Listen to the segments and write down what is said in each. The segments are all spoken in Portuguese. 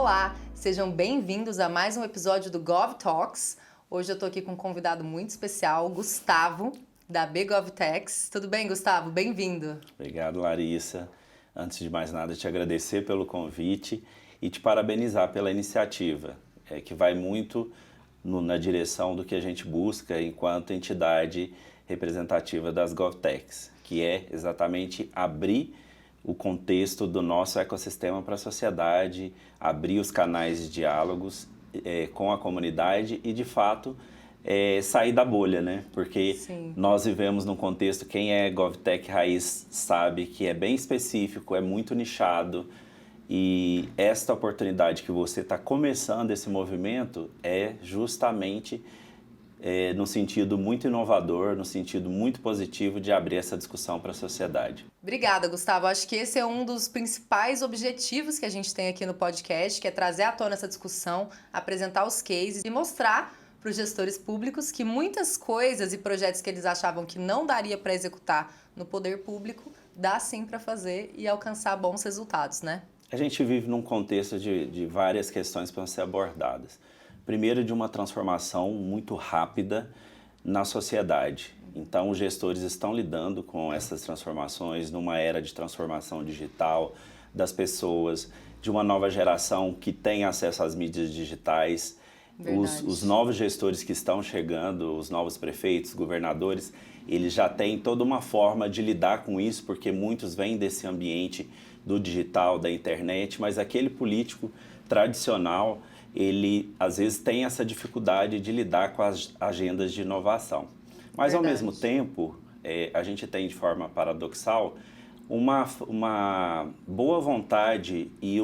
Olá, sejam bem-vindos a mais um episódio do Gov Talks. Hoje eu estou aqui com um convidado muito especial, Gustavo, da BGovTechs. Tudo bem, Gustavo? Bem-vindo. Obrigado, Larissa. Antes de mais nada, te agradecer pelo convite e te parabenizar pela iniciativa, que vai muito na direção do que a gente busca enquanto entidade representativa das GovTechs, que é exatamente abrir o contexto do nosso ecossistema para a sociedade, abrir os canais de diálogos com a comunidade e, de fato, sair da bolha, né? Porque Sim. Nós vivemos num contexto, quem é GovTech raiz sabe que é bem específico, é muito nichado, e esta oportunidade que você está começando esse movimento é justamente no sentido muito inovador, no sentido muito positivo de abrir essa discussão para a sociedade. Obrigada, Gustavo. Acho que esse é um dos principais objetivos que a gente tem aqui no podcast, que é trazer à tona essa discussão, apresentar os cases e mostrar para os gestores públicos que muitas coisas e projetos que eles achavam que não daria para executar no poder público, dá sim para fazer e alcançar bons resultados, né? A gente vive num contexto de várias questões para ser abordadas. Primeiro, de uma transformação muito rápida na sociedade. Então, os gestores estão lidando com essas transformações numa era de transformação digital das pessoas, de uma nova geração que tem acesso às mídias digitais. Os novos gestores que estão chegando, os novos prefeitos, governadores, eles já têm toda uma forma de lidar com isso, porque muitos vêm desse ambiente do digital, da internet, mas aquele político tradicional, ele às vezes tem essa dificuldade de lidar com as agendas de inovação. Mas ao mesmo tempo, a gente tem de forma paradoxal uma boa vontade e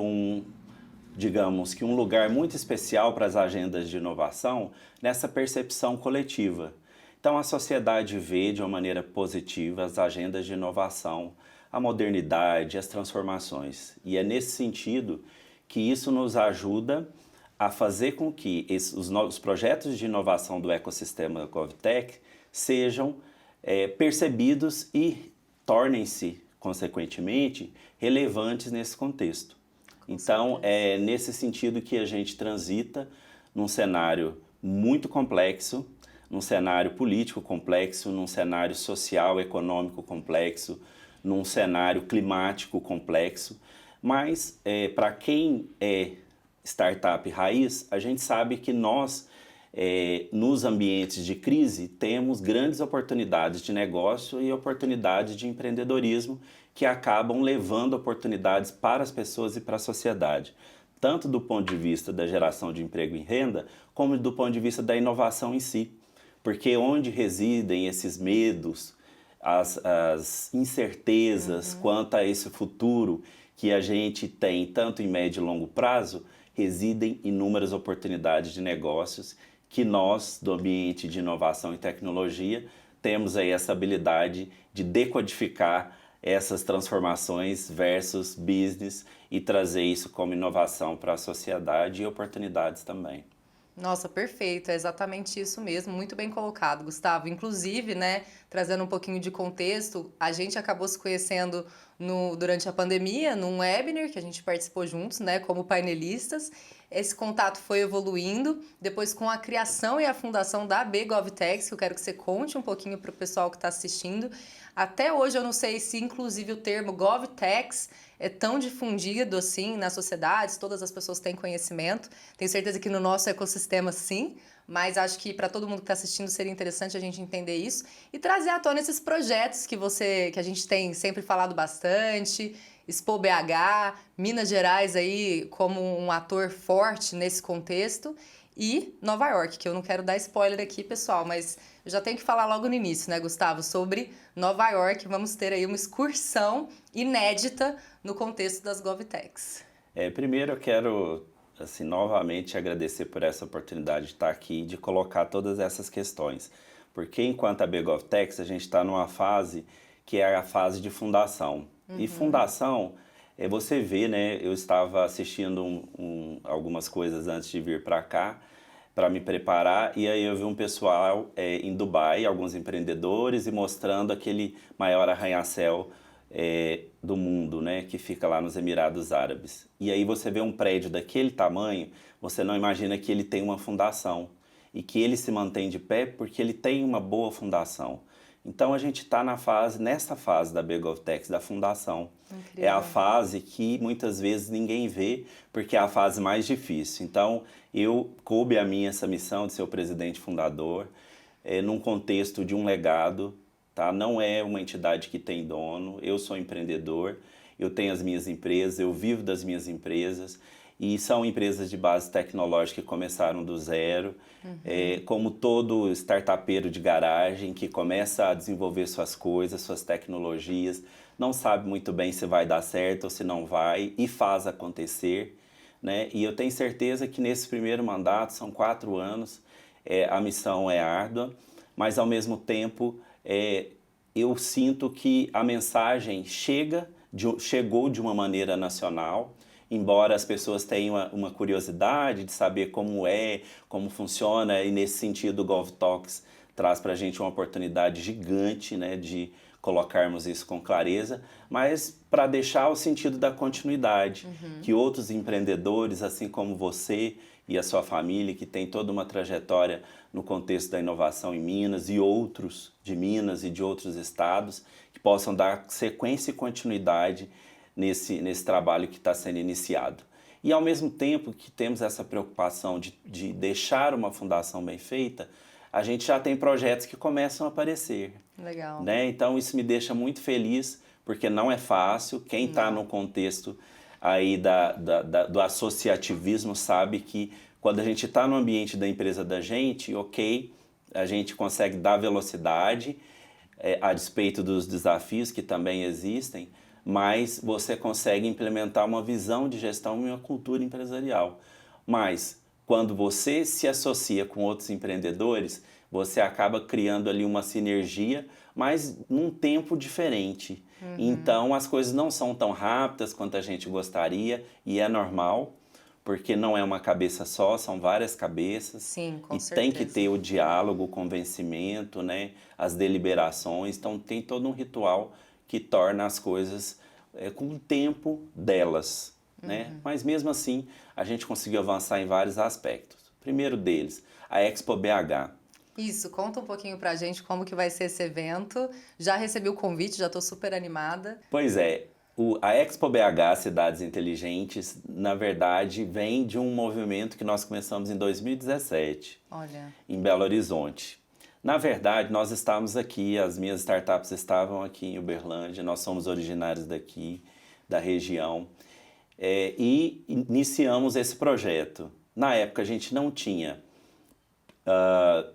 digamos que um lugar muito especial para as agendas de inovação nessa percepção coletiva. Então a sociedade vê de uma maneira positiva as agendas de inovação, a modernidade, as transformações. E é nesse sentido que isso nos ajuda a fazer com que os novos projetos de inovação do ecossistema GovTech sejam percebidos e tornem-se, consequentemente, relevantes nesse contexto. Então, é nesse sentido que a gente transita num cenário muito complexo, num cenário político complexo, num cenário social, econômico complexo, num cenário climático complexo. Mas, para quem é startup raiz, a gente sabe que nós, nos ambientes de crise, temos grandes oportunidades de negócio e oportunidades de empreendedorismo que acabam levando oportunidades para as pessoas e para a sociedade, tanto do ponto de vista da geração de emprego e renda, como do ponto de vista da inovação em si. Porque onde residem esses medos, as incertezas quanto a esse futuro que a gente tem, tanto em médio e longo prazo, residem inúmeras oportunidades de negócios que nós, do ambiente de inovação e tecnologia, temos aí essa habilidade de decodificar essas transformações versus business e trazer isso como inovação para a sociedade e oportunidades também. Nossa, perfeito, é exatamente isso mesmo, muito bem colocado, Gustavo. Inclusive, né, trazendo um pouquinho de contexto, a gente acabou se conhecendo durante a pandemia, num webinar que a gente participou juntos, né, como painelistas. Esse contato foi evoluindo, depois com a criação e a fundação da BGovTechs, que eu quero que você conte um pouquinho para o pessoal que está assistindo. Até hoje eu não sei se, inclusive, o termo GovTechs é tão difundido assim nas sociedades, todas as pessoas têm conhecimento. Tenho certeza que no nosso ecossistema sim, mas acho que para todo mundo que está assistindo seria interessante a gente entender isso e trazer à tona esses projetos que a gente tem sempre falado bastante, Expo BH, Minas Gerais aí como um ator forte nesse contexto e Nova York, que eu não quero dar spoiler aqui, pessoal, mas eu já tenho que falar logo no início, né, Gustavo, sobre Nova York. Vamos ter aí uma excursão inédita no contexto das GovTechs. Primeiro eu quero, assim, novamente agradecer por essa oportunidade de estar aqui e de colocar todas essas questões. Porque enquanto a BGovTechs, a gente está numa fase que é a fase de fundação. E fundação, você vê, né, eu estava assistindo algumas coisas antes de vir para cá, para me preparar, e aí eu vi um pessoal em Dubai, alguns empreendedores, e mostrando aquele maior arranha-céu do mundo, né, que fica lá nos Emirados Árabes. E aí você vê um prédio daquele tamanho, você não imagina que ele tem uma fundação e que ele se mantém de pé porque ele tem uma boa fundação. Então a gente está nessa fase da BGovTech, da fundação. Incrível. É a fase que muitas vezes ninguém vê, porque é a fase mais difícil. Então coube a mim essa missão de ser o presidente fundador, num contexto de um legado. Tá? Não é uma entidade que tem dono, eu sou empreendedor, eu tenho as minhas empresas, eu vivo das minhas empresas, e são empresas de base tecnológica que começaram do zero, como todo startupeiro de garagem que começa a desenvolver suas coisas, suas tecnologias, não sabe muito bem se vai dar certo ou se não vai, e faz acontecer, né? E eu tenho certeza que nesse primeiro mandato, são 4 anos, a missão é árdua, mas ao mesmo tempo eu sinto que a mensagem chegou de uma maneira nacional, embora as pessoas tenham uma curiosidade de saber como funciona, e nesse sentido o GovTalks traz para a gente uma oportunidade gigante, né, de colocarmos isso com clareza, mas para deixar o sentido da continuidade, que outros empreendedores, assim como você e a sua família, que tem toda uma trajetória no contexto da inovação em Minas, e outros de Minas e de outros estados, que possam dar sequência e continuidade nesse trabalho que está sendo iniciado. E ao mesmo tempo que temos essa preocupação de deixar uma fundação bem feita, a gente já tem projetos que começam a aparecer. Legal. Né? Então isso me deixa muito feliz, porque não é fácil. Quem está no contexto aí do associativismo sabe que quando a gente está no ambiente da empresa da gente, a gente consegue dar velocidade, a despeito dos desafios que também existem, mas você consegue implementar uma visão de gestão e uma cultura empresarial. Mas quando você se associa com outros empreendedores, você acaba criando ali uma sinergia, mas num tempo diferente. Então as coisas não são tão rápidas quanto a gente gostaria, e é normal, porque não é uma cabeça só, são várias cabeças. Sim, com e certeza. tem que ter o diálogo, o convencimento, né, as deliberações. Então tem todo um ritual que torna as coisas com o tempo delas. Né? Mas mesmo assim, a gente conseguiu avançar em vários aspectos. O primeiro deles, a Expo BH. Isso, conta um pouquinho pra gente como que vai ser esse evento. Já recebi o convite, já tô super animada. Pois é, a Expo BH Cidades Inteligentes, na verdade, vem de um movimento que nós começamos em 2017, Olha. em Belo Horizonte. Na verdade, nós estávamos aqui, as minhas startups estavam aqui em Uberlândia, nós somos originários daqui, da região, e iniciamos esse projeto. Na época, a gente não tinha,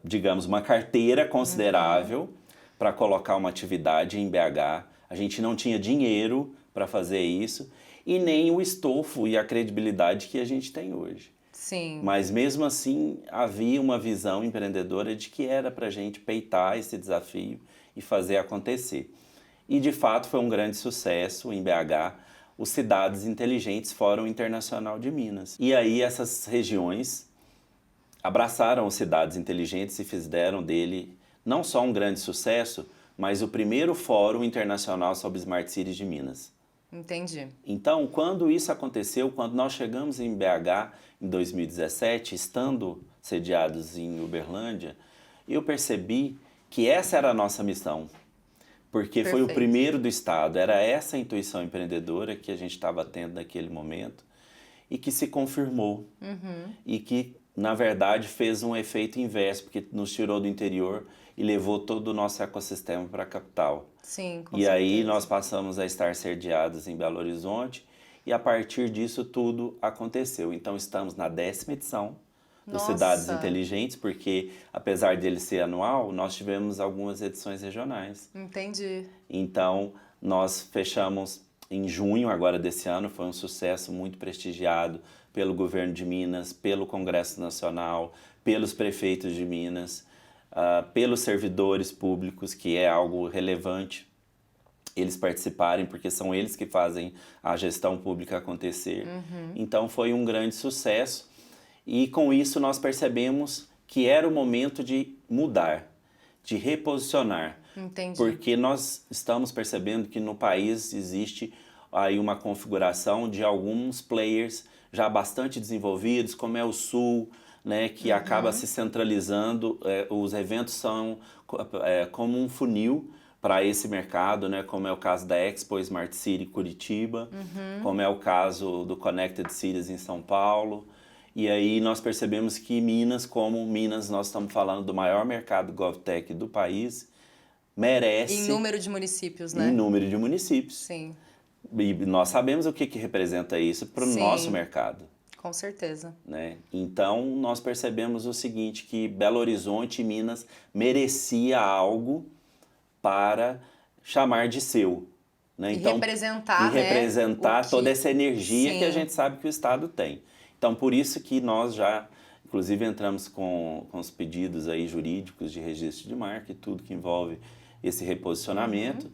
digamos, uma carteira considerável para colocar uma atividade em BH. A gente não tinha dinheiro para fazer isso e nem o estofo e a credibilidade que a gente tem hoje. Sim. Mas mesmo assim, havia uma visão empreendedora de que era para a gente peitar esse desafio e fazer acontecer. E de fato foi um grande sucesso em BH, o Cidades Inteligentes Fórum Internacional de Minas. E aí essas regiões abraçaram os Cidades Inteligentes e fizeram dele não só um grande sucesso, mas o primeiro Fórum Internacional sobre Smart Cities de Minas. Entendi. Então, quando isso aconteceu, quando nós chegamos em BH em 2017, estando sediados em Uberlândia, eu percebi que essa era a nossa missão, porque foi o Perfeito. primeiro do estado, era essa a intuição empreendedora que a gente estava tendo naquele momento e que se confirmou e que, na verdade, fez um efeito inverso, porque nos tirou do interior e levou todo o nosso ecossistema para a capital. Sim, com E aí certeza. nós passamos a estar sediados em Belo Horizonte e a partir disso tudo aconteceu. Então estamos na 10ª edição do Nossa. Cidades Inteligentes, porque apesar dele ser anual, nós tivemos algumas edições regionais. Entendi. Então nós fechamos em junho agora desse ano, foi um sucesso muito prestigiado pelo governo de Minas, pelo Congresso Nacional, pelos prefeitos de Minas, pelos servidores públicos, que é algo relevante eles participarem, porque são eles que fazem a gestão pública acontecer. Então foi um grande sucesso e com isso nós percebemos que era o momento de mudar, de reposicionar. Entendi. Porque nós estamos percebendo que no país existe aí uma configuração de alguns players já bastante desenvolvidos, como é o Sul, né, que acaba se centralizando. Os eventos são como um funil para esse mercado, né, como é o caso da Expo Smart City Curitiba, como é o caso do Connected Cities em São Paulo. E aí nós percebemos que Minas, nós estamos falando do maior mercado GovTech do país, merece... Em número de municípios, Em né? número de municípios. Sim. E nós sabemos o que representa isso para o Sim. nosso mercado. Com certeza. Né? Então, nós percebemos o seguinte, que Belo Horizonte e Minas merecia algo para chamar de seu. Né? Então, representar, e representar toda essa energia Sim. que a gente sabe que o Estado tem. Então, por isso que nós já, inclusive, entramos com os pedidos aí jurídicos de registro de marca e tudo que envolve esse reposicionamento,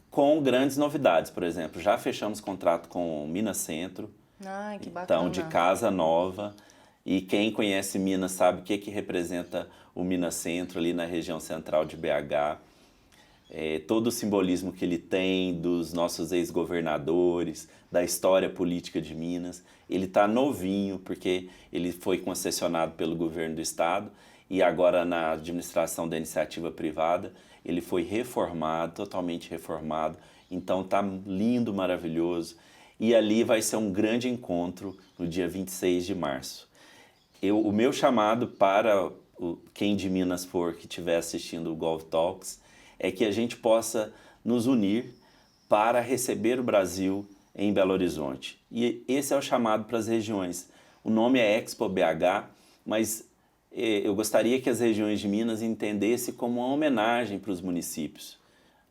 com grandes novidades. Por exemplo, já fechamos contrato com Minas Centro, Ai, que bacana. então, de casa nova. E quem conhece Minas sabe o que representa o Minas Centro ali na região central de BH. Todo o simbolismo que ele tem dos nossos ex-governadores, da história política de Minas. Ele está novinho, porque ele foi concessionado pelo governo do estado e agora na administração da iniciativa privada ele foi reformado, totalmente reformado. Então está lindo, maravilhoso. E ali vai ser um grande encontro no dia 26 de março. O meu chamado para quem de Minas for que estiver assistindo o Gov Talks é que a gente possa nos unir para receber o Brasil em Belo Horizonte. E esse é o chamado para as regiões. O nome é Expo BH, mas eu gostaria que as regiões de Minas entendessem como uma homenagem para os municípios,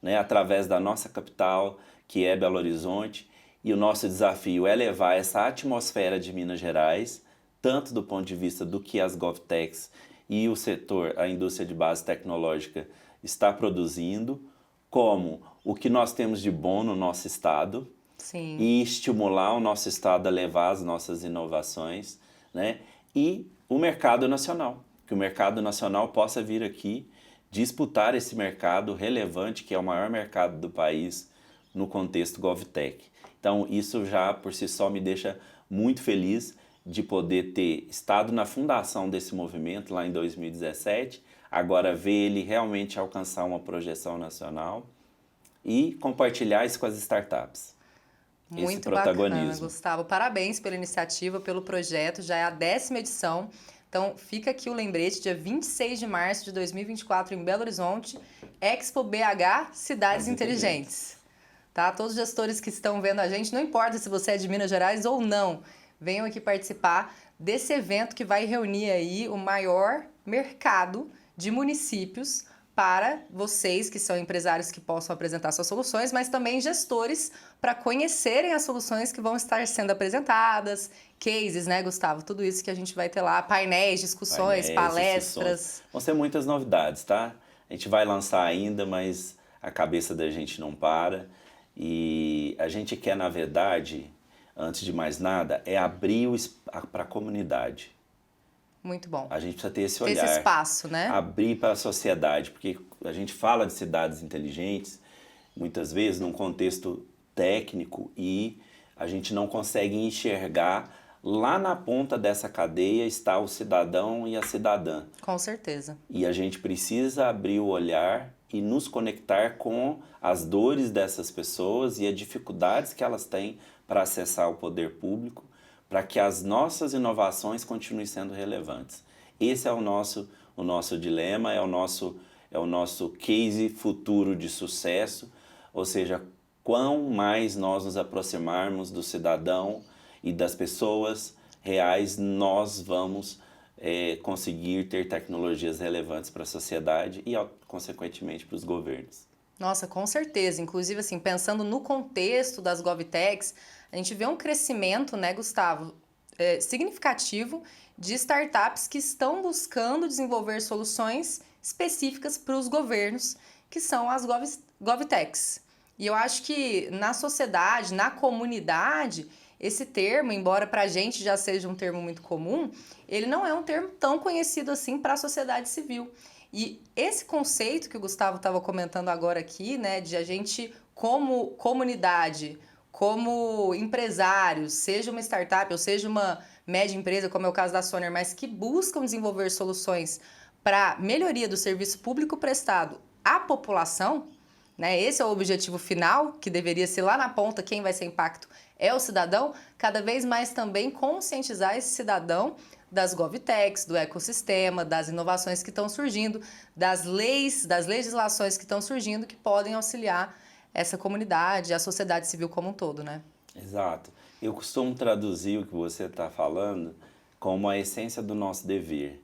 né? Através da nossa capital, que é Belo Horizonte. E o nosso desafio é levar essa atmosfera de Minas Gerais, tanto do ponto de vista do que as GovTechs e o setor, a indústria de base tecnológica, está produzindo, como o que nós temos de bom no nosso estado. Sim. E estimular o nosso estado a levar as nossas inovações, né? E o mercado nacional, que o mercado nacional possa vir aqui disputar esse mercado relevante, que é o maior mercado do país no contexto GovTech. Então, isso já por si só me deixa muito feliz de poder ter estado na fundação desse movimento lá em 2017, agora ver ele realmente alcançar uma projeção nacional e compartilhar isso com as startups. Muito bacana, Gustavo. Parabéns pela iniciativa, pelo projeto, já é a 10ª edição. Então, fica aqui o lembrete, dia 26 de março de 2024, em Belo Horizonte, Expo BH Cidades Inteligentes. Tá? Todos os gestores que estão vendo a gente, não importa se você é de Minas Gerais ou não, venham aqui participar desse evento que vai reunir aí o maior mercado de municípios para vocês que são empresários que possam apresentar suas soluções, mas também gestores para conhecerem as soluções que vão estar sendo apresentadas, cases, né, Gustavo? Tudo isso que a gente vai ter lá, painéis, discussões, palestras. Vão ser muitas novidades, tá? A gente vai lançar ainda, mas a cabeça da gente não para. E a gente quer, na verdade, antes de mais nada, é abrir para a comunidade. Muito bom. A gente precisa ter esse olhar. Ter esse espaço, né? Abrir para a sociedade, porque a gente fala de cidades inteligentes, muitas vezes num contexto técnico, e a gente não consegue enxergar lá na ponta dessa cadeia está o cidadão e a cidadã. Com certeza. E a gente precisa abrir o olhar e nos conectar com as dores dessas pessoas e as dificuldades que elas têm para acessar o poder público, para que as nossas inovações continuem sendo relevantes. Esse é o nosso dilema, é o nosso case futuro de sucesso, ou seja, quão mais nós nos aproximarmos do cidadão e das pessoas reais, nós vamos conseguir ter tecnologias relevantes para a sociedade e, consequentemente, para os governos. Nossa, com certeza. Inclusive, assim, pensando no contexto das GovTechs, a gente vê um crescimento, né, Gustavo, significativo de startups que estão buscando desenvolver soluções específicas para os governos, que são as GovTechs. E eu acho que na sociedade, na comunidade, esse termo, embora para a gente já seja um termo muito comum, ele não é um termo tão conhecido assim para a sociedade civil. E esse conceito que o Gustavo estava comentando agora aqui, né, de a gente, como comunidade, como empresários, seja uma startup ou seja uma média empresa, como é o caso da Soner, mas que buscam desenvolver soluções para melhoria do serviço público prestado à população, né? Esse é o objetivo final, que deveria ser lá na ponta, quem vai ser impacto é o cidadão, cada vez mais também conscientizar esse cidadão das GovTechs, do ecossistema, das inovações que estão surgindo, das leis, das legislações que estão surgindo que podem auxiliar essa comunidade, a sociedade civil como um todo, né? Exato. Eu costumo traduzir o que você está falando como a essência do nosso dever.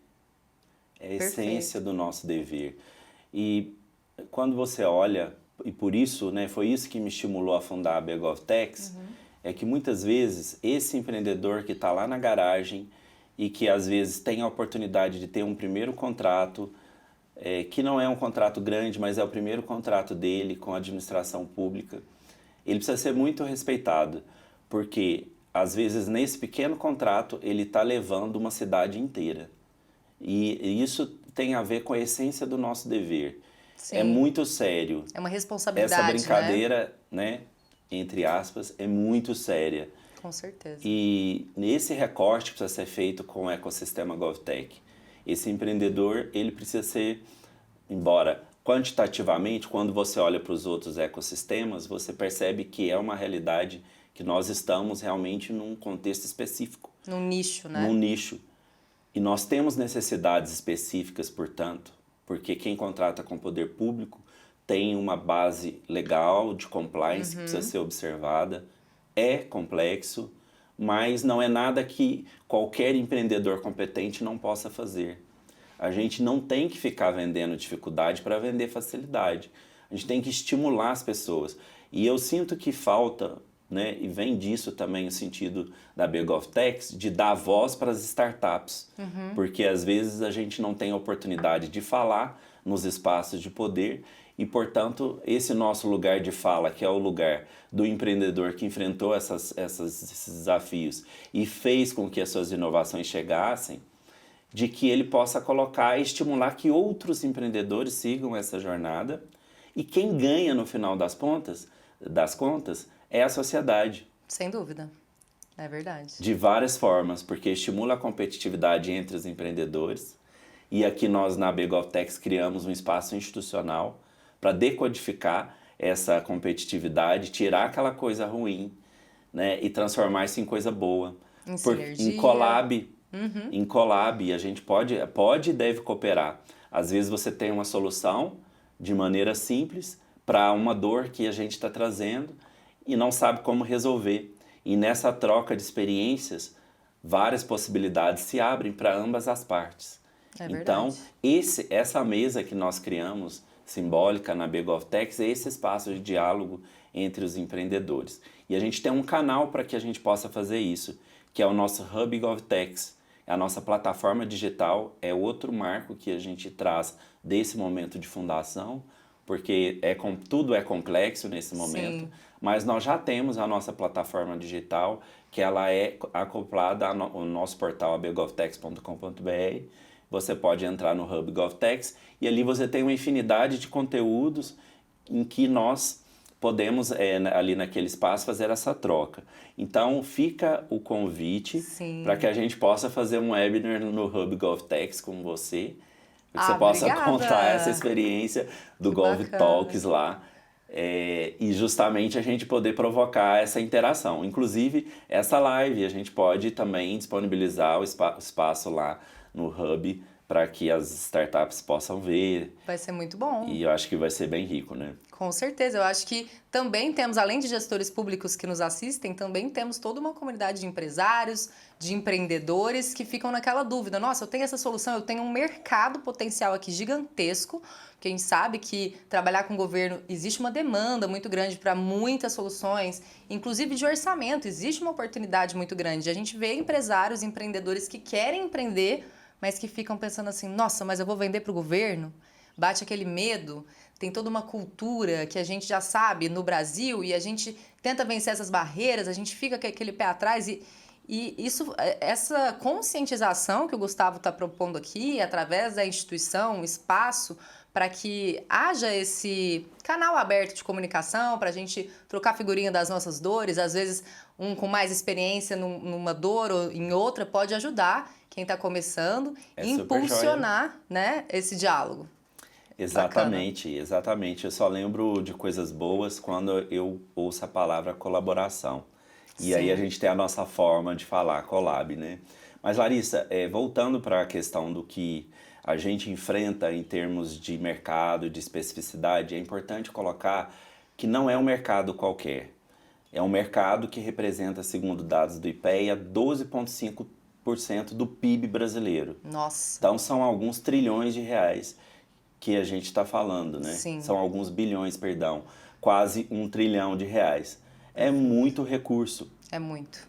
É a essência do nosso dever. E quando você olha, e por isso, né, foi isso que me estimulou a fundar a BGovTechs, é que muitas vezes esse empreendedor que está lá na garagem e que às vezes tem a oportunidade de ter um primeiro contrato, que não é um contrato grande, mas é o primeiro contrato dele com a administração pública, ele precisa ser muito respeitado, porque às vezes nesse pequeno contrato ele está levando uma cidade inteira. E isso tem a ver com a essência do nosso dever. Sim. É muito sério. É uma responsabilidade, essa brincadeira, né, entre aspas, é muito séria. Com certeza. E nesse recorte precisa ser feito com o ecossistema GovTech. Esse empreendedor, ele precisa ser, embora quantitativamente, quando você olha para os outros ecossistemas, você percebe que é uma realidade que nós estamos realmente num contexto específico. Num nicho, né? Num nicho. E nós temos necessidades específicas, portanto, porque quem contrata com o poder público tem uma base legal de compliance que precisa ser observada, é complexo, mas não é nada que qualquer empreendedor competente não possa fazer. A gente não tem que ficar vendendo dificuldade para vender facilidade. A gente tem que estimular as pessoas. E eu sinto que falta, né, e vem disso também o sentido da BGovTechs, de dar voz para as startups. Porque às vezes a gente não tem a oportunidade de falar nos espaços de poder e, portanto, esse nosso lugar de fala, que é o lugar do empreendedor que enfrentou esses desafios e fez com que as suas inovações chegassem, de que ele possa colocar e estimular que outros empreendedores sigam essa jornada, e quem ganha no final das contas é a sociedade. Sem dúvida. É verdade. De várias formas, porque estimula a competitividade entre os empreendedores, e aqui nós na BGovTechs criamos um espaço institucional para decodificar essa competitividade, tirar aquela coisa ruim, né, e transformar isso em coisa boa. Em sinergia. Em collab, a gente pode e deve cooperar. Às vezes você tem uma solução de maneira simples para uma dor que a gente está trazendo e não sabe como resolver. E nessa troca de experiências, várias possibilidades se abrem para ambas as partes. É verdade. Então, essa mesa que nós criamos, simbólica na BGovTechs, é esse espaço de diálogo entre os empreendedores. E a gente tem um canal para que a gente possa fazer isso, que é o nosso Hub GovTechs. A nossa plataforma digital é outro marco que a gente traz desse momento de fundação, porque tudo é complexo nesse momento, Sim. mas nós já temos a nossa plataforma digital, que ela é acoplada ao nosso portal abgovtechs.com.br. Você pode entrar no Hub GovTechs e ali você tem uma infinidade de conteúdos em que nós podemos, ali naquele espaço, fazer essa troca. Então, fica o convite para que a gente possa fazer um webinar no Hub GovTechs com você, para que você possa obrigada. contar essa experiência do Que GovTalks lá. E justamente a gente poder provocar essa interação. Inclusive, essa live a gente pode também disponibilizar o espaço lá no Hub para que as startups possam ver. Vai ser muito bom. E eu acho que vai ser bem rico, né? Com certeza. Eu acho que também temos, além de gestores públicos que nos assistem, também temos toda uma comunidade de empresários, de empreendedores que ficam naquela dúvida. Nossa, eu tenho essa solução, eu tenho um mercado potencial aqui gigantesco, porque a gente sabe que trabalhar com o governo existe uma demanda muito grande para muitas soluções, inclusive de orçamento, existe uma oportunidade muito grande. A gente vê empresários, empreendedores que querem empreender, mas que ficam pensando assim, nossa, mas eu vou vender para o governo? Bate aquele medo, tem toda uma cultura que a gente já sabe no Brasil e a gente tenta vencer essas barreiras, a gente fica com aquele pé atrás e E essa conscientização que o Gustavo está propondo aqui, através da instituição, um espaço para que haja esse canal aberto de comunicação, para a gente trocar figurinha das nossas dores, às vezes um com mais experiência numa dor ou em outra pode ajudar quem está começando e impulsionar, né, esse diálogo. Exatamente, bacana. Exatamente. Eu só lembro de coisas boas quando eu ouço a palavra colaboração. E aí a gente tem a nossa forma de falar, collab, né? Mas Larissa, voltando para a questão do que a gente enfrenta em termos de mercado, de especificidade, é importante colocar que não é um mercado qualquer. É um mercado que representa, segundo dados do IPEA, 12,5% do PIB brasileiro. Nossa! Então são alguns trilhões de reais que a gente está falando, né? Sim. São alguns bilhões, perdão, quase 1 trilhão de reais. É muito recurso. É muito.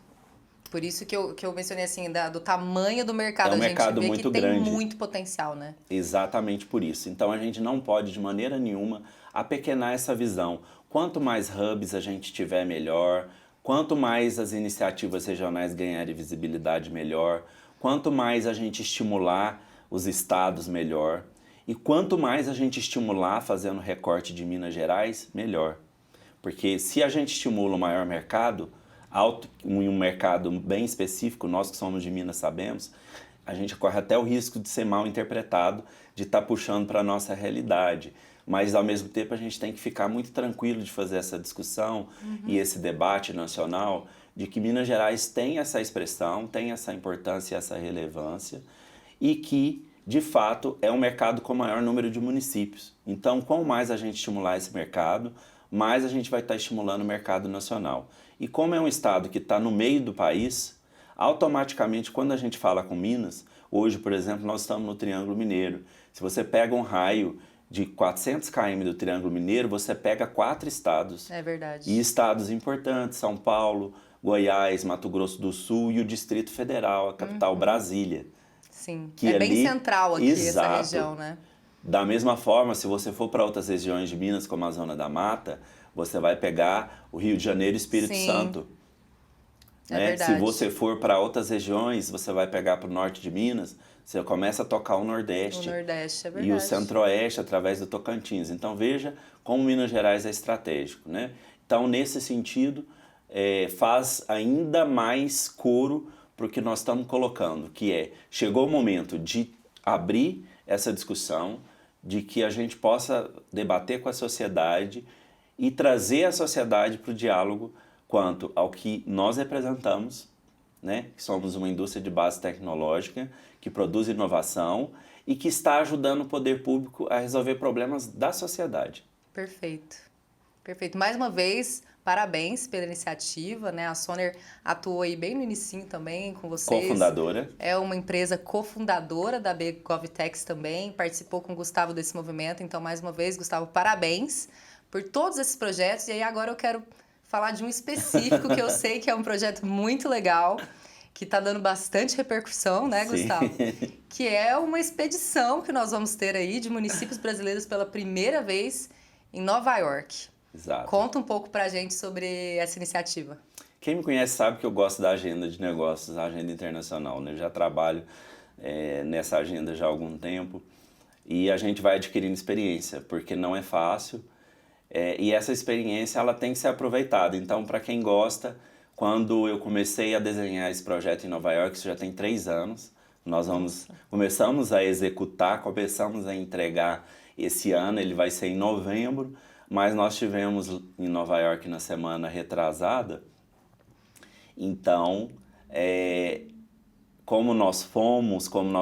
Por isso que eu mencionei assim, do tamanho do mercado. É um mercado a gente vê muito que grande. tem muito potencial, né? Exatamente por isso. Então a gente não pode de maneira nenhuma apequenar essa visão. Quanto mais hubs a gente tiver, melhor. Quanto mais as iniciativas regionais ganharem visibilidade, melhor. Quanto mais a gente estimular os estados, melhor. E quanto mais a gente estimular fazendo recorte de Minas Gerais, melhor. Porque se a gente estimula o maior mercado, em um mercado bem específico, nós que somos de Minas sabemos, a gente corre até o risco de ser mal interpretado, de estar puxando para a nossa realidade. Mas, ao mesmo tempo, a gente tem que ficar muito tranquilo de fazer essa discussão e esse debate nacional de que Minas Gerais tem essa expressão, tem essa importância e essa relevância e que, de fato, é um mercado com o maior número de municípios. Então, quanto mais a gente estimular esse mercado, mais a gente vai estar estimulando o mercado nacional. E como é um estado que está no meio do país, automaticamente, quando a gente fala com Minas, hoje, por exemplo, nós estamos no Triângulo Mineiro. Se você pega um raio de 400 km do Triângulo Mineiro, você pega 4 estados. É verdade. E estados importantes, São Paulo, Goiás, Mato Grosso do Sul e o Distrito Federal, a capital Brasília. Sim, que é bem central aqui exato, essa região, né? Da mesma forma, se você for para outras regiões de Minas, como a Zona da Mata, você vai pegar o Rio de Janeiro e Espírito Santo. É né? verdade. Se você for para outras regiões, você vai pegar para o norte de Minas, você começa a tocar o Nordeste. O Nordeste, é verdade. E o Centro-Oeste através do Tocantins. Então veja como Minas Gerais é estratégico, né? Então, nesse sentido, faz ainda mais coro para o que nós estamos colocando, que chegou o momento de abrir essa discussão, de que a gente possa debater com a sociedade e trazer a sociedade para o diálogo quanto ao que nós representamos, né? Que somos uma indústria de base tecnológica, que produz inovação e que está ajudando o poder público a resolver problemas da sociedade. Perfeito. Perfeito. Mais uma vez, parabéns pela iniciativa, né? A Soner atuou aí bem no inicinho também com vocês. Cofundadora. É uma empresa cofundadora da BGovTechs também, participou com o Gustavo desse movimento. Então, mais uma vez, Gustavo, parabéns por todos esses projetos. E aí agora eu quero falar de um específico que eu sei que é um projeto muito legal, que está dando bastante repercussão, né, Gustavo? Sim. Que é uma expedição que nós vamos ter aí de municípios brasileiros pela primeira vez em Nova York. Exato. Conta um pouco pra gente sobre essa iniciativa. Quem me conhece sabe que eu gosto da agenda de negócios, a agenda internacional, né? Eu já trabalho nessa agenda já há algum tempo e a gente vai adquirindo experiência, porque não é fácil e essa experiência ela tem que ser aproveitada. Então, para quem gosta, quando eu comecei a desenhar esse projeto em Nova York, isso já tem 3 anos, começamos a executar, começamos a entregar esse ano, ele vai ser em novembro, mas nós tivemos em Nova York na semana retrasada. Então, como nós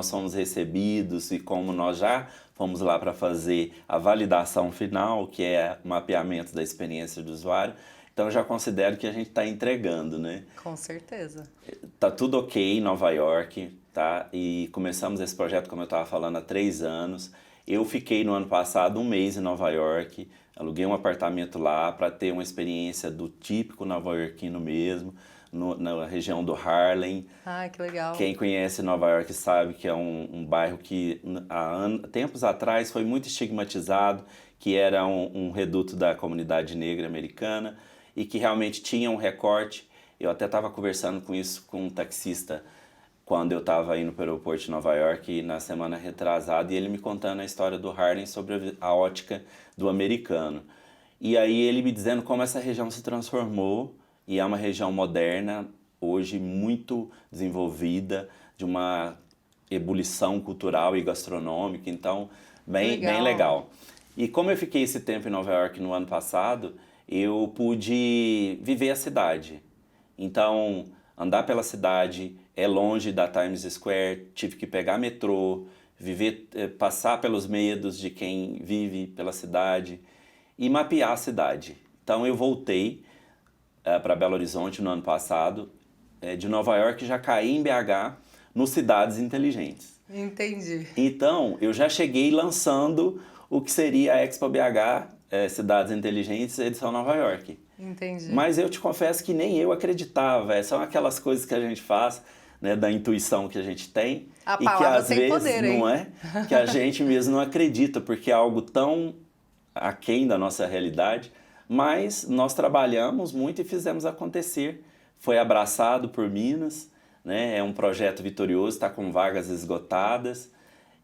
somos recebidos e como nós já fomos lá para fazer a validação final, que é o mapeamento da experiência do usuário, então eu já considero que a gente está entregando, né? Com certeza. Tá tudo ok em Nova York, tá? E começamos esse projeto, como eu estava falando, há 3 anos. Eu fiquei no ano passado 1 mês em Nova York, aluguei um apartamento lá para ter uma experiência do típico nova-iorquino mesmo, na região do Harlem. Ah, que legal. Quem conhece Nova York sabe que é um bairro que há tempos atrás foi muito estigmatizado, que era um reduto da comunidade negra americana e que realmente tinha um recorte Eu até estava conversando com isso com um taxista quando eu estava indo para o aeroporto de Nova York na semana retrasada, e ele me contando a história do Harlem sobre a ótica do americano. E aí ele me dizendo como essa região se transformou e é uma região moderna, hoje muito desenvolvida, de uma ebulição cultural e gastronômica, então bem legal. E como eu fiquei esse tempo em Nova York no ano passado, eu pude viver a cidade. Então, andar pela cidade é longe da Times Square, tive que pegar metrô, viver, passar pelos medos de quem vive pela cidade e mapear a cidade. Então, eu voltei para Belo Horizonte no ano passado, de Nova York já caí em BH, no Cidades Inteligentes. Entendi. Então, eu já cheguei lançando o que seria a Expo BH, Cidades Inteligentes, edição Nova York. Entendi. Mas eu te confesso que nem eu acreditava, são aquelas coisas que a gente faz, né, da intuição que a gente tem. A e que palavra às tem vezes poder, hein? não é, que a gente mesmo não acredita, porque é algo tão aquém da nossa realidade, mas nós trabalhamos muito e fizemos acontecer. Foi abraçado por Minas, né? É um projeto vitorioso, está com vagas esgotadas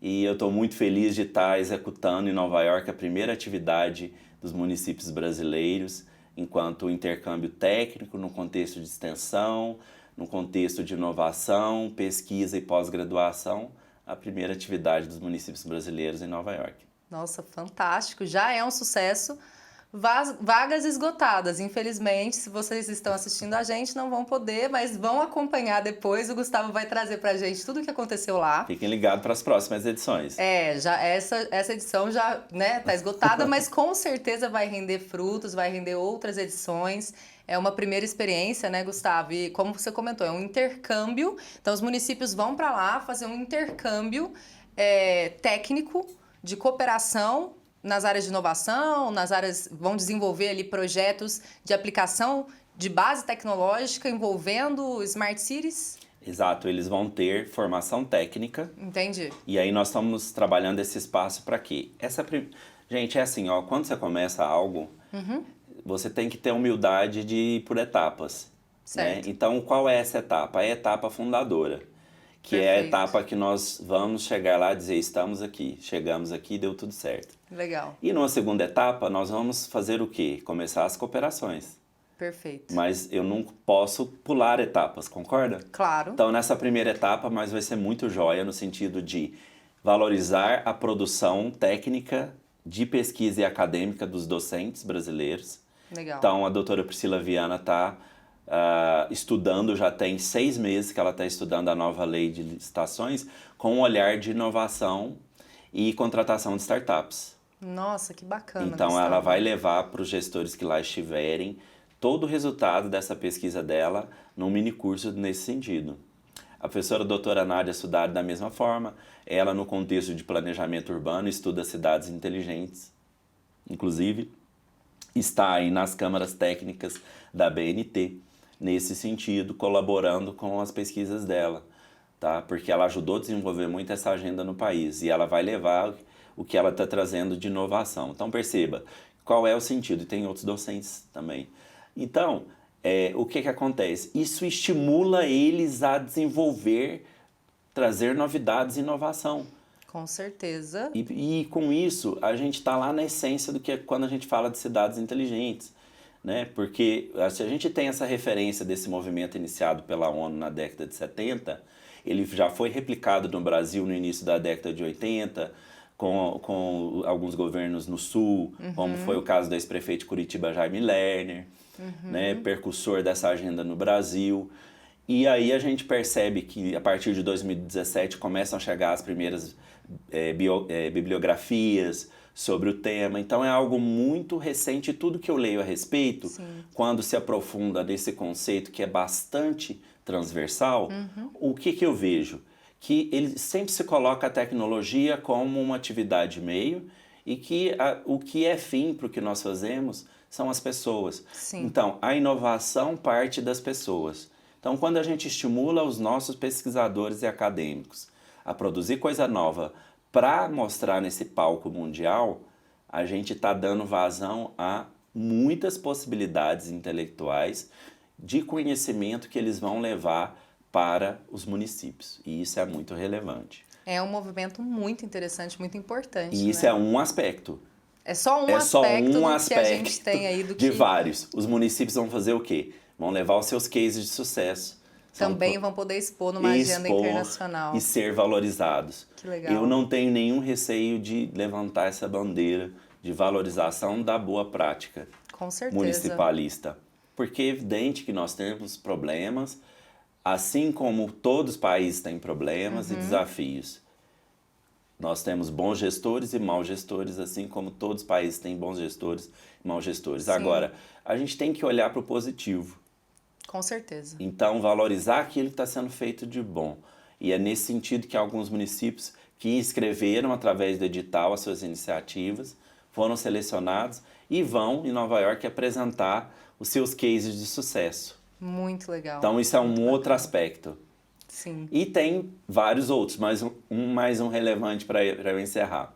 e eu estou muito feliz de estar executando em Nova York a primeira atividade dos municípios brasileiros, enquanto intercâmbio técnico no contexto de extensão, no contexto de inovação, pesquisa e pós-graduação, a primeira atividade dos municípios brasileiros em Nova York. Nossa, fantástico, já é um sucesso. Vagas esgotadas, infelizmente, se vocês estão assistindo a gente, não vão poder, mas vão acompanhar depois. O Gustavo vai trazer pra gente tudo o que aconteceu lá. Fiquem ligados para as próximas edições. Já essa edição já, né, tá esgotada, mas com certeza vai render frutos, vai render outras edições. É uma primeira experiência, né, Gustavo? E como você comentou, é um intercâmbio. Então, os municípios vão para lá fazer um intercâmbio técnico de cooperação nas áreas de inovação, vão desenvolver ali projetos de aplicação de base tecnológica envolvendo Smart Cities. Exato, eles vão ter formação técnica. Entendi. E aí nós estamos trabalhando esse espaço para quê? Gente, é assim, ó, quando você começa algo, você tem que ter humildade de ir por etapas. Certo. Né? Então, qual é essa etapa? É a etapa fundadora. Que Perfeito. é a etapa que nós vamos chegar lá e dizer, estamos aqui, chegamos aqui, deu tudo certo. Legal. E numa segunda etapa, nós vamos fazer o quê? Começar as cooperações. Perfeito. Mas eu não posso pular etapas, concorda? Claro. Então, nessa primeira etapa, mas vai ser muito joia no sentido de valorizar a produção técnica de pesquisa e acadêmica dos docentes brasileiros. Legal. Então, a doutora Priscila Viana está estudando, já tem 6 meses que ela está estudando a nova lei de licitações com um olhar de inovação e contratação de startups. Nossa, que bacana. Então, Gustavo. ela vai levar para os gestores que lá estiverem todo o resultado dessa pesquisa dela num mini curso nesse sentido. A professora doutora Nádia Sudari, da mesma forma, ela no contexto de planejamento urbano estuda cidades inteligentes, inclusive está aí nas câmaras técnicas da BNT, nesse sentido, colaborando com as pesquisas dela, tá? Porque ela ajudou a desenvolver muito essa agenda no país e ela vai levar o que ela está trazendo de inovação. Então perceba qual é o sentido, e tem outros docentes também. Então, o que acontece? Isso estimula eles a desenvolver, trazer novidades e inovação. Com certeza. E com isso, a gente está lá na essência do que é quando a gente fala de cidades inteligentes. Né? Porque se a gente tem essa referência desse movimento iniciado pela ONU na década de 70, ele já foi replicado no Brasil no início da década de 80, com alguns governos no Sul, como foi o caso do ex-prefeito de Curitiba, Jaime Lerner, né? Percussor dessa agenda no Brasil. E aí a gente percebe que a partir de 2017 começam a chegar as primeiras bibliografias sobre o tema. Então é algo muito recente. Tudo que eu leio a respeito, quando se aprofunda nesse conceito que é bastante transversal, o que eu vejo? Que ele sempre se coloca a tecnologia como uma atividade meio e que o que é fim para o que nós fazemos são as pessoas. Sim. Então, a inovação parte das pessoas. Então, quando a gente estimula os nossos pesquisadores e acadêmicos a produzir coisa nova para mostrar nesse palco mundial, a gente está dando vazão a muitas possibilidades intelectuais de conhecimento que eles vão levar para os municípios. E isso é muito relevante. É um movimento muito interessante, muito importante, E isso né? é um aspecto. É só um É só aspecto um do que a gente aspecto tem aí do de que vários. Os municípios vão fazer o quê? Vão levar os seus cases de sucesso. também vão poder expor numa agenda Expor internacional. e ser valorizados. Que legal. Eu não tenho nenhum receio de levantar essa bandeira de valorização da boa prática Com certeza. municipalista. Porque é evidente que nós temos problemas, assim como todos os países têm problemas e desafios. Nós temos bons gestores e maus gestores, assim como todos os países têm bons gestores e maus gestores. Sim. Agora, a gente tem que olhar para o positivo. Com certeza. Então, valorizar aquilo que está sendo feito de bom. E é nesse sentido que alguns municípios que inscreveram através do edital as suas iniciativas foram selecionados e vão, em Nova York, apresentar os seus cases de sucesso. Muito legal. Então, isso é Muito um outro bacana. aspecto. Sim. E tem vários outros, mas mais um relevante para eu encerrar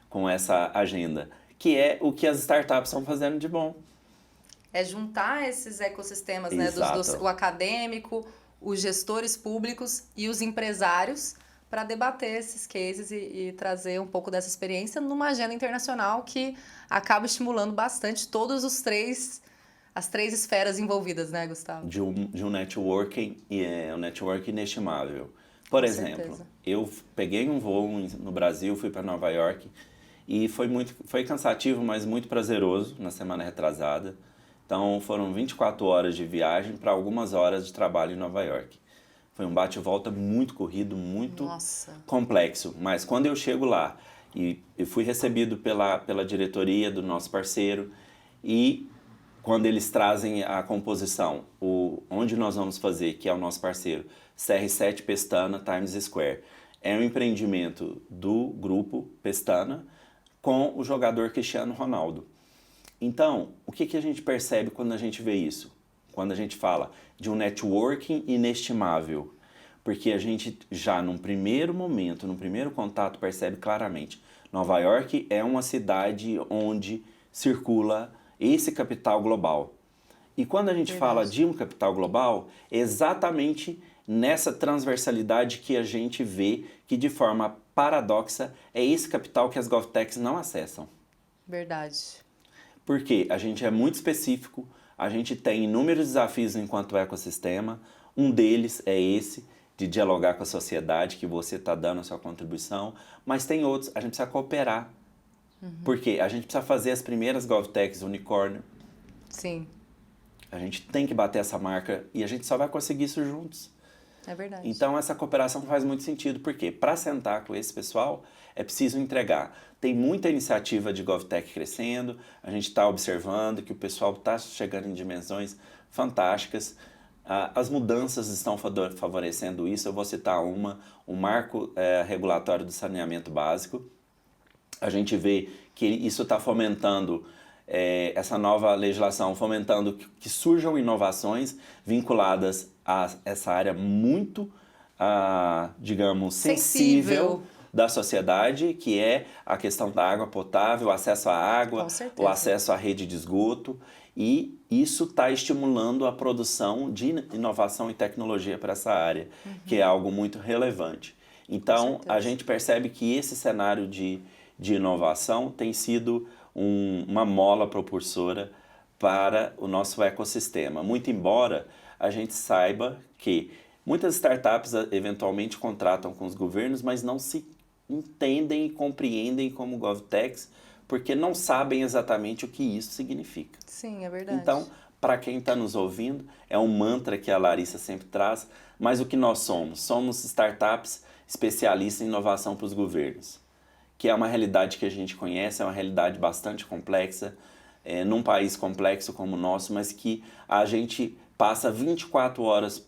com essa agenda, que é o que as startups estão fazendo de bom. É juntar esses ecossistemas, né? Exato. O acadêmico, os gestores públicos e os empresários para debater esses cases e trazer um pouco dessa experiência numa agenda internacional que acaba estimulando bastante todos as três esferas envolvidas, né, Gustavo? De um networking, e é um networking inestimável. Por Com exemplo, certeza. eu peguei um voo no Brasil, fui para Nova York e foi cansativo, mas muito prazeroso na semana retrasada. Então foram 24 horas de viagem para algumas horas de trabalho em Nova York. Foi um bate e volta muito corrido, muito Nossa. complexo. Mas quando eu chego lá e fui recebido pela diretoria do nosso parceiro e quando eles trazem a composição, onde nós vamos fazer, que é o nosso parceiro, CR7 Pestana Times Square. É um empreendimento do grupo Pestana com o jogador Cristiano Ronaldo. Então, o que a gente percebe quando a gente vê isso? Quando a gente fala de um networking inestimável. Porque a gente já num primeiro momento, num primeiro contato, percebe claramente. Nova York é uma cidade onde circula esse capital global. E quando a gente fala de um capital global, é exatamente nessa transversalidade que a gente vê que, de forma paradoxa, é esse capital que as GovTechs não acessam. Verdade. Porque a gente é muito específico, a gente tem inúmeros desafios enquanto ecossistema, um deles é esse, de dialogar com a sociedade, que você está dando a sua contribuição, mas tem outros, a gente precisa cooperar. Porque a gente precisa fazer as primeiras GovTechs unicórnio. Sim, A gente tem que bater essa marca e a gente só vai conseguir isso juntos. é verdade. Então essa cooperação faz muito sentido, porque para sentar com esse pessoal é preciso entregar. Tem muita iniciativa de GovTech crescendo, a gente está observando que o pessoal está chegando em dimensões fantásticas. As mudanças estão favorecendo isso. Eu vou citar o marco regulatório do saneamento básico. A gente vê que isso está fomentando, essa nova legislação, fomentando que surjam inovações vinculadas a essa área muito, digamos, sensível da sociedade, que é a questão da água potável, o acesso à água, Com certeza. o acesso à rede de esgoto. E isso está estimulando a produção de inovação e tecnologia para essa área, que é algo muito relevante. Então, a gente percebe que esse cenário de inovação tem sido uma mola propulsora para o nosso ecossistema. Muito embora a gente saiba que muitas startups eventualmente contratam com os governos, mas não se entendem e compreendem como GovTechs, porque não sabem exatamente o que isso significa. Sim, é verdade. Então, para quem está nos ouvindo, é um mantra que a Larissa sempre traz, mas o que nós somos? Somos startups especialistas em inovação para os governos, que é uma realidade que a gente conhece, é uma realidade bastante complexa, num país complexo como o nosso, mas que a gente passa 24 horas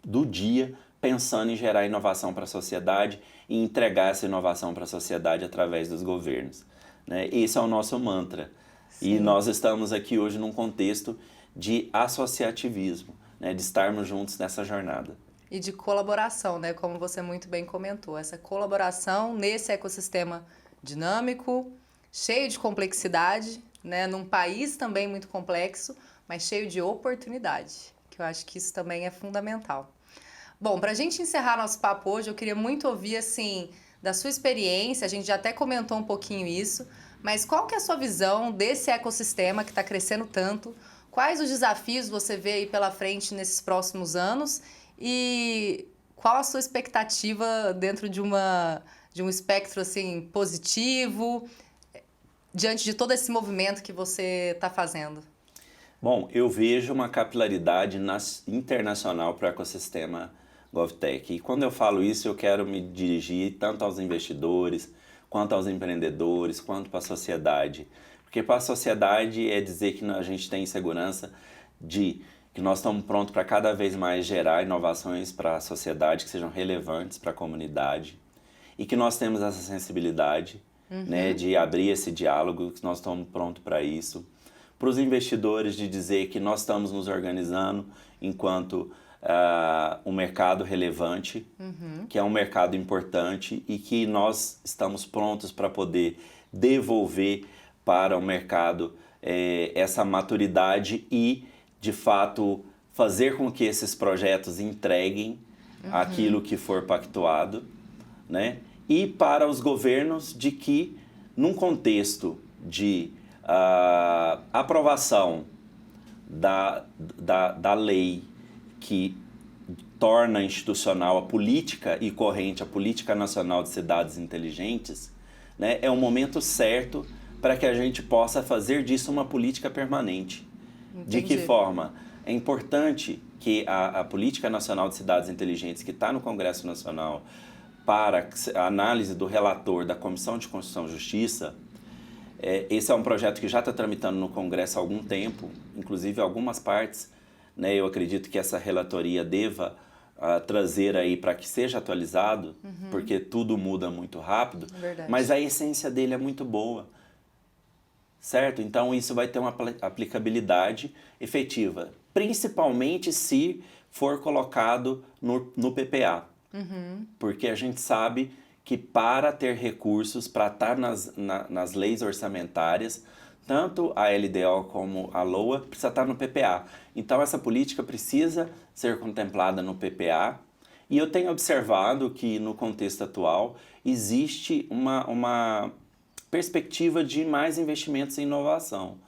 do dia pensando em gerar inovação para a sociedade e entregar essa inovação para a sociedade através dos governos, né? Esse é o nosso mantra. Sim. E nós estamos aqui hoje num contexto de associativismo, né? De estarmos juntos nessa jornada. E de colaboração, né? Como você muito bem comentou, essa colaboração nesse ecossistema dinâmico, cheio de complexidade, né? Num país também muito complexo, mas cheio de oportunidade, que eu acho que isso também é fundamental. Bom, para a gente encerrar nosso papo hoje, eu queria muito ouvir, assim, da sua experiência, a gente já até comentou um pouquinho isso, mas qual que é a sua visão desse ecossistema que está crescendo tanto? Quais os desafios você vê aí pela frente nesses próximos anos? E qual a sua expectativa dentro de um espectro, assim, positivo, diante de todo esse movimento que você está fazendo? Bom, eu vejo uma capilaridade internacional para o ecossistema GovTech. E quando eu falo isso, eu quero me dirigir tanto aos investidores, quanto aos empreendedores, quanto para a sociedade. Porque para a sociedade é dizer que a gente tem segurança de que nós estamos prontos para cada vez mais gerar inovações para a sociedade que sejam relevantes para a comunidade e que nós temos essa sensibilidade, né, de abrir esse diálogo, que nós estamos prontos para isso. Para os investidores de dizer que nós estamos nos organizando enquanto um mercado relevante, que é um mercado importante e que nós estamos prontos para poder devolver para o mercado essa maturidade e, de fato, fazer com que esses projetos entreguem aquilo que for pactuado, né? E para os governos de que, num contexto de aprovação da lei que torna institucional a política e corrente, a Política Nacional de Cidades Inteligentes, né, é o momento certo para que a gente possa fazer disso uma política permanente. Entendi. De que forma? É importante que a Política Nacional de Cidades Inteligentes, que está no Congresso Nacional, para a análise do relator da Comissão de Constituição e Justiça, esse é um projeto que já está tramitando no Congresso há algum tempo, inclusive algumas partes, né, eu acredito que essa relatoria deva trazer aí para que seja atualizado, porque tudo muda muito rápido, mas a essência dele é muito boa, certo? Então isso vai ter uma aplicabilidade efetiva, principalmente se for colocado no PPA, porque a gente sabe que para ter recursos, para estar nas leis orçamentárias, tanto a LDO como a LOA precisa estar no PPA. Então essa política precisa ser contemplada no PPA. E eu tenho observado que no contexto atual existe uma perspectiva de mais investimentos em inovação.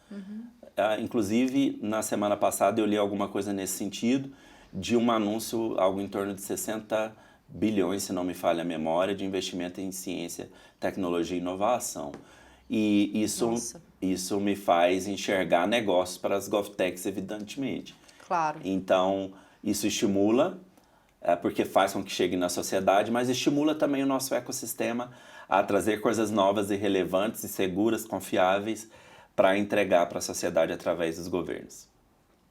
Inclusive, na semana passada eu li alguma coisa nesse sentido, de um anúncio, algo em torno de 60 bilhões, se não me falha a memória, de investimento em ciência, tecnologia e inovação. E isso me faz enxergar negócios para as GovTechs, evidentemente. Claro. Então, isso estimula, porque faz com que chegue na sociedade, mas estimula também o nosso ecossistema a trazer coisas novas e relevantes e seguras, confiáveis, para entregar para a sociedade através dos governos.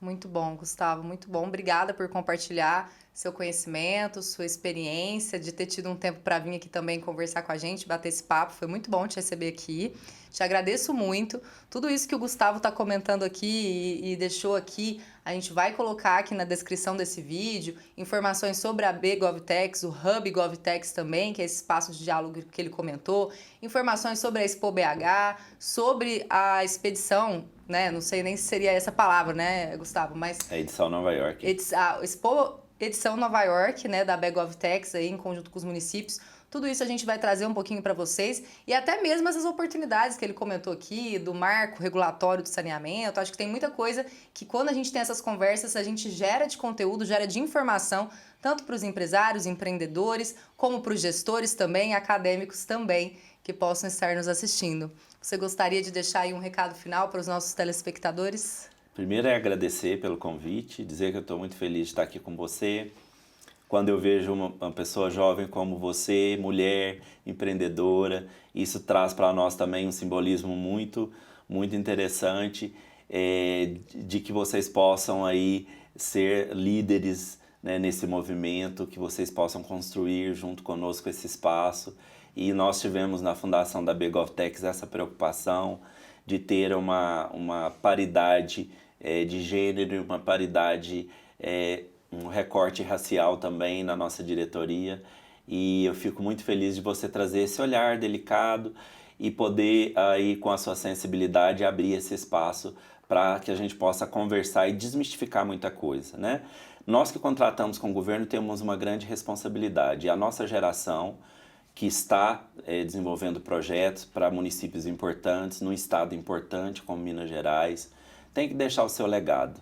Muito bom, Gustavo, muito bom. Obrigada por compartilhar seu conhecimento, sua experiência, de ter tido um tempo para vir aqui também conversar com a gente, bater esse papo. Foi muito bom te receber aqui. Te agradeço muito. Tudo isso que o Gustavo está comentando aqui e deixou aqui, a gente vai colocar aqui na descrição desse vídeo informações sobre a B GovTechs, o Hub GovTechs também, que é esse espaço de diálogo que ele comentou, informações sobre a Expo BH, sobre a expedição, né? Não sei nem se seria essa palavra, né, Gustavo? Mas a edição Nova York. A Expo edição Nova York, né, da BE GovTechs aí em conjunto com os municípios. Tudo isso a gente vai trazer um pouquinho para vocês e até mesmo essas oportunidades que ele comentou aqui, do marco regulatório de saneamento. Acho que tem muita coisa que quando a gente tem essas conversas, a gente gera de conteúdo, gera de informação, tanto para os empresários, empreendedores, como para os gestores também, acadêmicos também, que possam estar nos assistindo. Você gostaria de deixar aí um recado final para os nossos telespectadores? Primeiro é agradecer pelo convite, dizer que eu estou muito feliz de estar aqui com você. Quando eu vejo uma pessoa jovem como você, mulher, empreendedora, isso traz para nós também um simbolismo muito, muito interessante, de que vocês possam aí ser líderes, né, nesse movimento, que vocês possam construir junto conosco esse espaço. E nós tivemos na fundação da B GovTechs essa preocupação de ter uma paridade de gênero, uma paridade, um recorte racial também na nossa diretoria. E eu fico muito feliz de você trazer esse olhar delicado e poder aí com a sua sensibilidade abrir esse espaço para que a gente possa conversar e desmistificar muita coisa, né? Nós que contratamos com o governo temos uma grande responsabilidade. E a nossa geração que está desenvolvendo projetos para municípios importantes, num estado importante como Minas Gerais, tem que deixar o seu legado,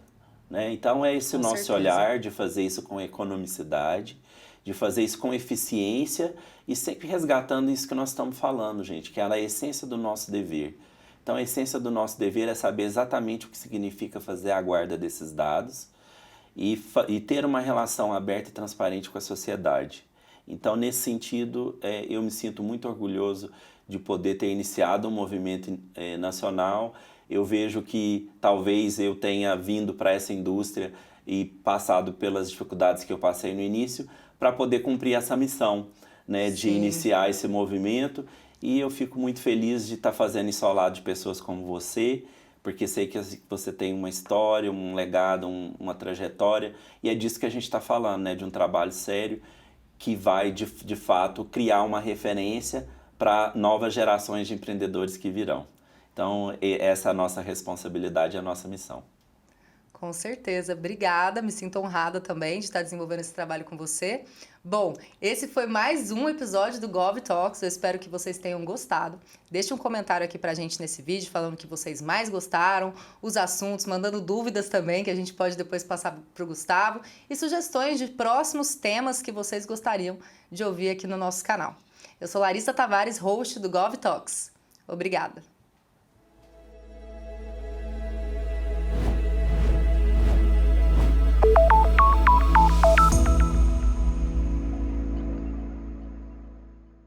né? Então é esse o Com nosso certeza. olhar de fazer isso com economicidade, de fazer isso com eficiência e sempre resgatando isso que nós estamos falando, gente, que é a essência do nosso dever. Então a essência do nosso dever é saber exatamente o que significa fazer a guarda desses dados e ter uma relação aberta e transparente com a sociedade. Então, nesse sentido, eu me sinto muito orgulhoso de poder ter iniciado um movimento nacional. Eu vejo que talvez eu tenha vindo para essa indústria e passado pelas dificuldades que eu passei no início para poder cumprir essa missão, né, de Sim. iniciar esse movimento. E eu fico muito feliz de estar fazendo isso ao lado de pessoas como você, porque sei que você tem uma história, um legado, uma trajetória, e é disso que a gente está falando, né, de um trabalho sério que vai, de fato, criar uma referência para novas gerações de empreendedores que virão. Então, essa é a nossa responsabilidade, a nossa missão. Com certeza. Obrigada, me sinto honrada também de estar desenvolvendo esse trabalho com você. Bom, esse foi mais um episódio do Gov Talks, eu espero que vocês tenham gostado. Deixe um comentário aqui pra gente nesse vídeo, falando o que vocês mais gostaram, os assuntos, mandando dúvidas também, que a gente pode depois passar pro Gustavo, e sugestões de próximos temas que vocês gostariam de ouvir aqui no nosso canal. Eu sou Larissa Tavares, host do Gov Talks. Obrigada!